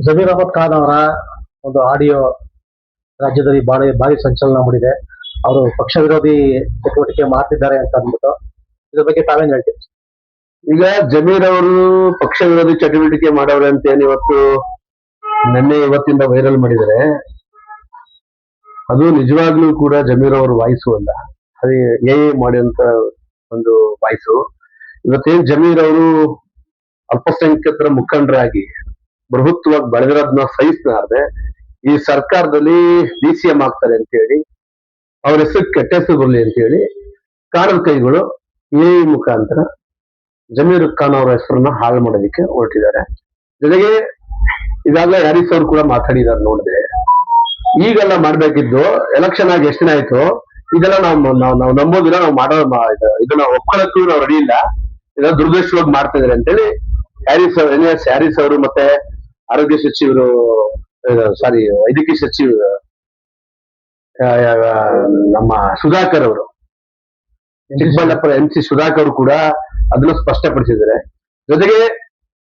ಜಮೀರ್ ಅಹಮದ್ ಖಾನ್ ಅವರ ಒಂದು ಆಡಿಯೋ ರಾಜ್ಯದಲ್ಲಿ ಭಾರಿ ಸಂಚಲನ ಮೂಡಿದೆ. ಅವರು ಪಕ್ಷ ವಿರೋಧಿ ಚಟುವಟಿಕೆ ಮಾಡ್ತಿದ್ದಾರೆ ಅಂತ ಅಂದ್ಬಿಟ್ಟು ಇದ್ರ ಬಗ್ಗೆ ತಾವೇನ್ ಹೇಳ್ತೀವಿ? ಈಗ ಜಮೀರ್ ಅವರು ಪಕ್ಷ ವಿರೋಧಿ ಚಟುವಟಿಕೆ ಮಾಡವ್ರೆ ಅಂತ ಏನ್ ಇವತ್ತಿಂದ ವೈರಲ್ ಮಾಡಿದರೆ ಅದು ನಿಜವಾಗ್ಲೂ ಕೂಡ ಜಮೀರ್ ಅವ್ರ ವಾಯ್ಸು ಅಲ್ಲ, ಅದೇ ಮಾಡಿದಂತ ಒಂದು ವಾಯ್ಸು. ಇವತ್ತೇನ್ ಜಮೀರ್ ಅವರು ಅಲ್ಪಸಂಖ್ಯಾತರ ಮುಖಂಡರಾಗಿ ಬೃಹತ್ವಾಗಿ ಬೆಳೆದಿರೋದನ್ನ ಸಹಿಸಲಾರದೆ ಈ ಸರ್ಕಾರದಲ್ಲಿ DCM ಆಗ್ತಾರೆ ಅಂತ ಹೇಳಿ ಅವ್ರ ಹೆಸರು ಕೆಟ್ಟ ಹೆಸರು ಬರ್ಲಿ ಅಂತ ಹೇಳಿ ಕಾನೂನು ಕೈಗಳು ಮುಖಾಂತರ ಜಮೀರ್ ಖಾನ್ ಅವರ ಹೆಸರನ್ನ ಹಾಳು ಮಾಡೋದಕ್ಕೆ ಹೊರಟಿದ್ದಾರೆ. ಜೊತೆಗೆ ಈಗಾಗಲೇ ಹರೀಶ್ ಅವರು ಕೂಡ ಮಾತಾಡಿದಾರೆ ನೋಡಿದ್ರೆ, ಈಗೆಲ್ಲ ಮಾಡ್ಬೇಕಿದ್ದು ಎಲೆಕ್ಷನ್ ಆಗಿ ಎಷ್ಟು ದಿನ ಆಯ್ತು, ಇದೆಲ್ಲ ನಾವು ನಂಬೋದಿಲ್ಲ, ನಾವು ಮಾಡೋ ಇದನ್ನ ಒಪ್ಕೊಳ್ಳಕ್ಕೂ ನಾವು ರೆಡಿ ಇಲ್ಲ, ಇದೆಲ್ಲ ದುರ್ದೃಷ್ಟವಾಗಿ ಮಾಡ್ತಾ ಇದಾರೆ ಅಂತೇಳಿ ಹ್ಯಾರಿಸ್ ಅವರು ಮತ್ತೆ ಆರೋಗ್ಯ ಸಚಿವರು ವೈದ್ಯಕೀಯ ಸಚಿವರು ನಮ್ಮ ಸುಧಾಕರ್ ಅವರು, ಚಿಕ್ಕಬಳ್ಳಾಪುರ MC ಸುಧಾಕರ್ ಕೂಡ ಅದನ್ನು ಸ್ಪಷ್ಟಪಡಿಸಿದ್ದಾರೆ. ಜೊತೆಗೆ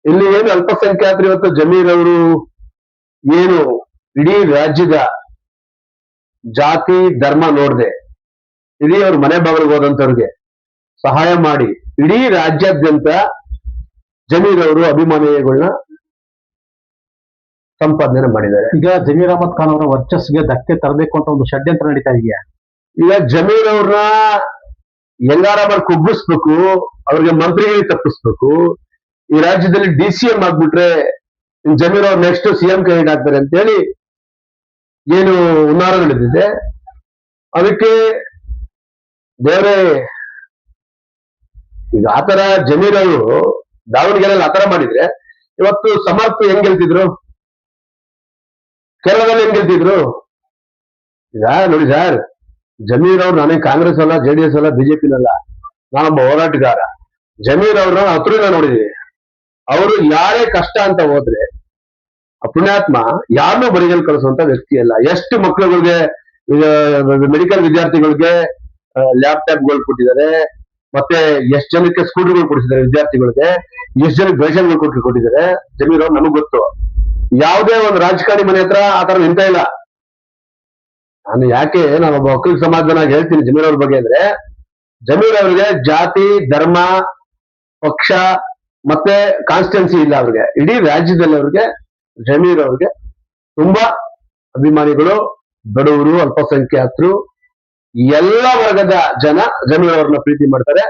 ಇಲ್ಲಿ ಏನು ಅಲ್ಪಸಂಖ್ಯಾತರು ಇವತ್ತು ಜಮೀರ್ ಅವರು ಏನು ಇಡೀ ರಾಜ್ಯದ ಜಾತಿ ಧರ್ಮ ನೋಡದೆ ಇಡೀ ಅವ್ರ ಮನೆ ಬಾಗಿಲಿಗೆ ಹೋದಂತವ್ರಿಗೆ ಸಹಾಯ ಮಾಡಿ ಇಡೀ ರಾಜ್ಯಾದ್ಯಂತ ಜಮೀರ್ ಅವರು ಅಭಿಮಾನಿಗಳನ್ನ ಸಂಪಾದನೆ ಮಾಡಿದ್ದಾರೆ. ಈಗ ಜಮೀರ್ ಅಹಮದ್ ಖಾನ್ ಅವರ ವರ್ಚಸ್ಗೆ ಧಕ್ಕೆ ತರಬೇಕು ಅಂತ ಒಂದು ಷಡ್ಯಂತ್ರ ನಡೀತಾ ಇದೆಯಾ? ಈಗ ಜಮೀರ್ ಅವ್ರನ್ನ ಎಲ್ಲಾರ ಮಾಡಿ ಕುಗ್ಗಿಸ್ಬೇಕು, ಅವ್ರಿಗೆ ಮಂತ್ರಿಗಳಿಗೆ ತಪ್ಪಿಸ್ಬೇಕು. ಈ ರಾಜ್ಯದಲ್ಲಿ DCM ಆಗ್ಬಿಟ್ರೆ ಜಮೀರ್ ಅವ್ರು ನೆಕ್ಸ್ಟ್ CM ಕ್ಯಾಂಡಿಡೇಟ್ ಆಗ್ತಾರೆ ಅಂತೇಳಿ ಏನು ಹುನ್ನಾರ ನಡೆದಿದೆ. ಅದಕ್ಕೆ ಬೇರೆ ಈಗ ಆತರ ಜಮೀರ್ ಅವರು ದಾವಣಗೆರೆಯಲ್ಲಿ ಆತರ ಮಾಡಿದ್ರೆ ಇವತ್ತು ಸಮರ್ಥ ಹೆಂಗ್ ಗೆಲ್ತಿದ್ರು, ಕೇರಳದಲ್ಲಿ ಹೆಂಗ್ ಗೆಲ್ತಿದ್ರು? ಈಗ ನೋಡಿ ಸರ್, ಜಮೀರ್ ಅವ್ರು ನಾನೇ ಕಾಂಗ್ರೆಸ್ ಅಲ್ಲ, JDS ಅಲ್ಲ, BJP-ನಲ್ಲ, ನಾನೊಬ್ಬ ಹೋರಾಟಗಾರ. ಜಮೀರ್ ಅವ್ರನ್ನ ಹತ್ರದಿಂದ ನೋಡಿದೀವಿ. ಅವರು ಯಾರೇ ಕಷ್ಟ ಅಂತ ಹೋದ್ರೆ ಆ ಪುಣ್ಯಾತ್ಮ ಯಾರನ್ನೂ ಬರಿಗಲ್ ಕಳಿಸುವಂತ ವ್ಯಕ್ತಿ ಅಲ್ಲ. ಎಷ್ಟು ಮಕ್ಕಳುಗಳಿಗೆ ಮೆಡಿಕಲ್ ವಿದ್ಯಾರ್ಥಿಗಳಿಗೆ ಲ್ಯಾಪ್ಟಾಪ್ಗಳು ಕೊಟ್ಟಿದ್ದಾರೆ, ಮತ್ತೆ ಎಷ್ಟು ಜನಕ್ಕೆ ಸ್ಕೂಟರ್ಗಳು ಕೊಡಿಸಿದ್ದಾರೆ ವಿದ್ಯಾರ್ಥಿಗಳಿಗೆ, ಎಷ್ಟು ಜನಕ್ಕೆ ರೇಷನ್ಗಳು ಕೊಟ್ಟಿದ್ದಾರೆ. ಜಮೀರ್ ಅವ್ರು ನಮಗ್ ಗೊತ್ತು. ಯಾವುದೇ ಒಂದು ರಾಜಕಾರಣಿ ಮನೆ ಹತ್ರ ಆತರ ನಿಂತ ಇಲ್ಲ. ನಾನು ಒಬ್ಬ ಒಕ್ಕಲಿಗ ಸಮಾಜದನಾಗಿ ಹೇಳ್ತೀನಿ ಜಮೀರ್ ಅವ್ರ ಬಗ್ಗೆ ಅಂದ್ರೆ, ಜಮೀರ್ ಅವ್ರಿಗೆ ಜಾತಿ ಧರ್ಮ ಪಕ್ಷ ಮತ್ತೆ ಕಾನ್ಸ್ಟಿಟ್ಯೂನ್ಸಿ ಇಲ್ಲ. ಅವ್ರಿಗೆ ಇಡೀ ರಾಜ್ಯದಲ್ಲಿ ಅವ್ರಿಗೆ ಜಮೀರ್ ಅವ್ರಿಗೆ ತುಂಬಾ ಅಭಿಮಾನಿಗಳು, ಬಡವರು, ಅಲ್ಪಸಂಖ್ಯಾತರು, ಎಲ್ಲ ವರ್ಗದ ಜನ ಜಮೀರ್ ಅವ್ರನ್ನ ಪ್ರೀತಿ ಮಾಡ್ತಾರೆ.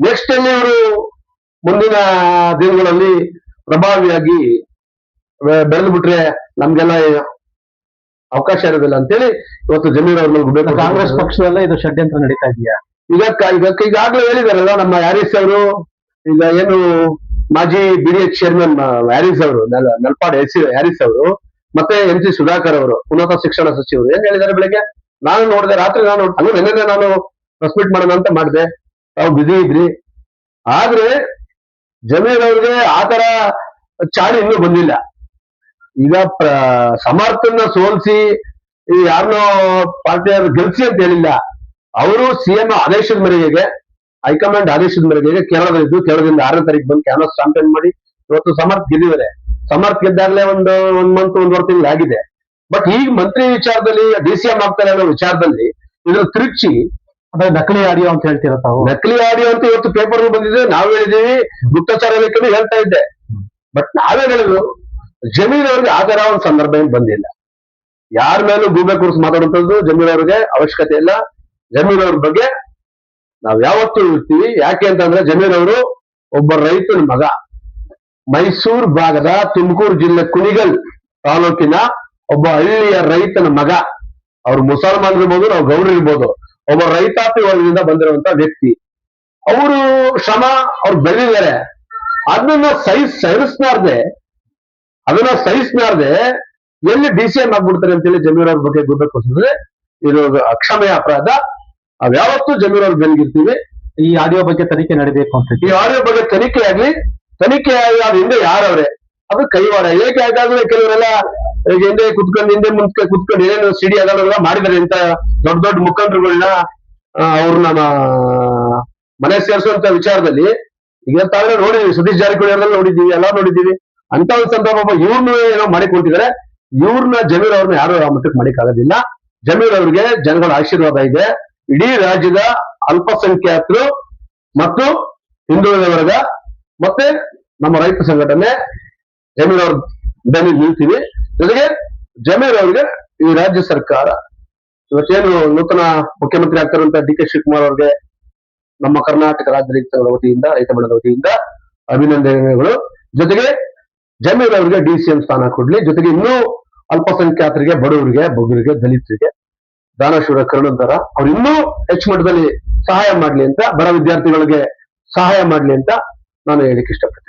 ನೆಕ್ಸ್ಟ್ ಅಲ್ಲಿ ಅವರು ಮುಂದಿನ ದಿನಗಳಲ್ಲಿ ಪ್ರಭಾವಿಯಾಗಿ ಬೆಳೆದು ಬಿಟ್ರೆ ನಮ್ಗೆಲ್ಲ ಅವಕಾಶ ಇರೋದಿಲ್ಲ ಅಂತೇಳಿ ಇವತ್ತು ಜಮೀರ್ ಅವ್ರನ್ನ ಕಾಂಗ್ರೆಸ್ ಪಕ್ಷದಲ್ಲೇ ಇದು ಷಡ್ಯಂತ್ರ ನಡೀತಾ ಇದೆಯಾ? ಈಗಾಗಲೇ ಹೇಳಿದಾರಲ್ಲ ನಮ್ಮ ಹ್ಯಾರಿಸ್ ಅವರು, ಈಗ ಏನು ಮಾಜಿ BDH ಚೇರ್ಮನ್ ಹ್ಯಾರಿಸ್ ಅವರು, ನಲ್ಪಾಡ್ ಹ್ಯಾರಿಸ್ ಅವರು, ಮತ್ತೆ MC ಸುಧಾಕರ್ ಅವರು, ಉನ್ನತ ಶಿಕ್ಷಣ ಸಚಿವರು ಏನ್ ಹೇಳಿದ್ದಾರೆ ಬೆಳಿಗ್ಗೆ ನಾನು ನೋಡಿದೆ, ರಾತ್ರಿ ನೆನ್ನೆ ನಾನು ಪ್ರೆಸ್ ಮೀಟ್ ಮಾಡೋಣ ಅಂತ ಮಾಡಿದೆ, ತಾವು ಬಿಸಿ ಇದ್ರಿ. ಆದ್ರೆ ಜಮೀರ್ ಅವ್ರಿಗೆ ಆತರ ಚಾಳಿ ಇನ್ನೂ ಬಂದಿಲ್ಲ. ಈಗ ಸಮರ್ಥನ ಸೋಲಿಸಿ ಯಾರನ್ನೋ ಪಾರ್ಟಿಯವರು ಗೆಲ್ಸಿ ಅಂತ ಹೇಳಿಲ್ಲ. ಅವರು CM ಆದೇಶದ ಮೇರೆಗೆ, ಹೈಕಮಾಂಡ್ ಆದೇಶದ ಮೇರೆಗೆ ಕೇರಳದಲ್ಲಿದ್ದು, ಕೇರಳದಿಂದ 6ನೇ ತಾರೀಕು ಬಂದು ಕ್ಯಾನ್ವಾಸ್ ಕ್ಯಾಂಪೇನ್ ಮಾಡಿ ಇವತ್ತು ಸಮರ್ಥ್ ಗೆದ್ದಿದ್ದಾರೆ. ಸಮರ್ಥ್ ಗೆದ್ದಾಗಲೇ ಒಂದ್ ಮಂತ್ 1.5 ತಿಂಗಳು ಆಗಿದೆ. ಬಟ್ ಈಗ ಮಂತ್ರಿ ವಿಚಾರದಲ್ಲಿ DCM ಆಗ್ತಾರೆ ಅನ್ನೋ ವಿಚಾರದಲ್ಲಿ ಇದ್ರ ತಿರುಚಿ ಅದೇ ನಕಲಿ ಆಡಿಯೋ ಅಂತ ಹೇಳ್ತೀರ ತಾವು? ನಕಲಿ ಆಡಿಯೋ ಅಂತ ಇವತ್ತು ಪೇಪರ್ ಬಂದಿದೆ, ನಾವು ಹೇಳಿದೀವಿ, ಗುಪ್ತಚರ ಇಲಾಖೆನೂ ಹೇಳ್ತಾ ಇದ್ದೆ. ಬಟ್ ನಾವೇ ಹೇಳಿದ್ರು ಜಮೀರ್ ಅವ್ರಿಗೆ ಆ ತರ ಒಂದು ಸಂದರ್ಭ ಏನ್ ಬಂದಿಲ್ಲ. ಯಾರ ಮೇಲೂ ಗೂಬೆ ಕೂರಿಸಿ ಮಾತಾಡುವಂಥದ್ದು ಜಮೀರ್ ಅವ್ರಿಗೆ ಅವಶ್ಯಕತೆ ಇಲ್ಲ. ಜಮೀರ್ ಅವ್ರ ಬಗ್ಗೆ ನಾವ್ ಯಾವತ್ತೂ ಇರ್ತೀವಿ. ಯಾಕೆ ಅಂತಂದ್ರೆ ಜಮೀರ್ ಅವರು ಒಬ್ಬ ರೈತನ ಮಗ, ಮೈಸೂರು ಭಾಗದ ತುಮಕೂರು ಜಿಲ್ಲೆ ಕುಣಿಗಲ್ ತಾಲೂಕಿನ ಒಬ್ಬ ಹಳ್ಳಿಯ ರೈತನ ಮಗ. ಅವ್ರು ಮುಸಲ್ಮಾನ್ ಇರ್ಬೋದು, ನಾವು ಗೌಡ್ರು ಇರ್ಬೋದು, ಒಬ್ಬ ರೈತಾಪಿ ವರ್ಗದಿಂದ ಬಂದಿರುವಂತ ವ್ಯಕ್ತಿ. ಅವರು ಶ್ರಮ ಅವ್ರು ಬೆಳೆದಿದ್ದಾರೆ. ಅದನ್ನ ಸಹಿಸ್ನಾರ್ದೆ ಎಲ್ಲಿ DCM ಆಗ್ಬಿಡ್ತಾರೆ ಅಂತೇಳಿ ಜಮೀರ್ ಅವ್ರ ಬಗ್ಗೆ ಗೊತ್ತಾಗ್ತದೆ. ಇದು ಅಕ್ಷಮ್ಯ ಅಪರಾಧ. ಯಾವತ್ತೂ ಜಮೀರ್ ಅವ್ರ ಬೆನ್ಗಿರ್ತೀವಿ. ಈ ಆಡಿಯೋ ಬಗ್ಗೆ ತನಿಖೆ ನಡೀಬೇಕು ಅಂತ. ಈ ಆಡಿಯೋ ಬಗ್ಗೆ ತನಿಖೆ ಆಗಿ ಅದ್ರ ಹಿಂದೆ ಯಾರವ್ರೆ ಅದು ಕೈವಾಡ. ಏಕೆ ಆಗಾಗಲೇ ಕೆಲವರೆಲ್ಲ ಹಿಂದೆ ಕುತ್ಕೊಂಡು ಏನೇನು ಸಿಡಿ ಅದನ್ನೆಲ್ಲ ಮಾಡಿದ್ದಾರೆ ಅಂತ ದೊಡ್ಡ ದೊಡ್ಡ ಮುಖಂಡರುಗಳನ್ನ ಅವ್ರನ್ನ ಮನೆ ಸೇರಿಸುವಂತ ವಿಚಾರದಲ್ಲಿ ಈಗ ತಾವೇ ನೋಡಿದೀವಿ. ಸತೀಶ್ ಜಾರಕಿಹೊಳಿ ಅವರೆಲ್ಲ ನೋಡಿದ್ದೀವಿ, ಎಲ್ಲ ನೋಡಿದ್ದೀವಿ. ಅಂತ ಒಂದು ಸಂದರ್ಭ ಇವ್ರನ್ನ ಏನೋ ಮಾಡಿಕೊಟ್ಟಿದ್ದಾರೆ. ಇವ್ರನ್ನ ಜಮೀರ್ ಅವ್ರನ್ನ ಯಾರು ಆ ಮಟ್ಟಕ್ಕೆ ಮಾಡಿಕ್ಕಾಗೋದಿಲ್ಲ. ಜಮೀರ್ ಅವ್ರಿಗೆ ಜನಗಳ ಆಶೀರ್ವಾದ ಇದೆ. ಇಡೀ ರಾಜ್ಯದ ಅಲ್ಪಸಂಖ್ಯಾತರು ಮತ್ತು ಹಿಂದುಳಿದ ವರ್ಗ ಮತ್ತೆ ನಮ್ಮ ರೈತ ಸಂಘಟನೆ ಜಮೀರ್ ಅವ್ರ ಬೆನ್ನಿ ನಿಲ್ತೀವಿ. ಜೊತೆಗೆ ಜಮೀರ್ ಅವ್ರಿಗೆ ಈ ರಾಜ್ಯ ಸರ್ಕಾರ ಇವತ್ತೇನು ನೂತನ ಮುಖ್ಯಮಂತ್ರಿ ಆಗ್ತಾರಂತ ಡಿ ಕೆ ಶಿವಕುಮಾರ್ ಅವ್ರಿಗೆ ನಮ್ಮ ಕರ್ನಾಟಕ ರಾಜ್ಯ ರೈತ ಸಂಘದ ವತಿಯಿಂದ, ರೈತ ಬಣದ ವತಿಯಿಂದ ಅಭಿನಂದನೆಗಳು. ಜೊತೆಗೆ ಜಮೀರ್ ಅವರಿಗೆ DCM ಸ್ಥಾನ ಕೊಡ್ಲಿ. ಜೊತೆಗೆ ಇನ್ನೂ ಅಲ್ಪಸಂಖ್ಯಾತರಿಗೆ, ಬಡವರಿಗೆ, ಬಗ್ಗರಿಗೆ, ದಲಿತರಿಗೆ, ದಾನಶೂರ ಕರುಣಂತರ ಅವ್ರು ಇನ್ನೂ ಹೆಚ್ಚು ಮಟ್ಟದಲ್ಲಿ ಸಹಾಯ ಮಾಡ್ಲಿ ಅಂತ, ಬಡ ವಿದ್ಯಾರ್ಥಿಗಳಿಗೆ ಸಹಾಯ ಮಾಡ್ಲಿ ಅಂತ ನಾನು ಹೇಳಿಕ್ಕೆ ಇಷ್ಟಪಡ್ತೀನಿ.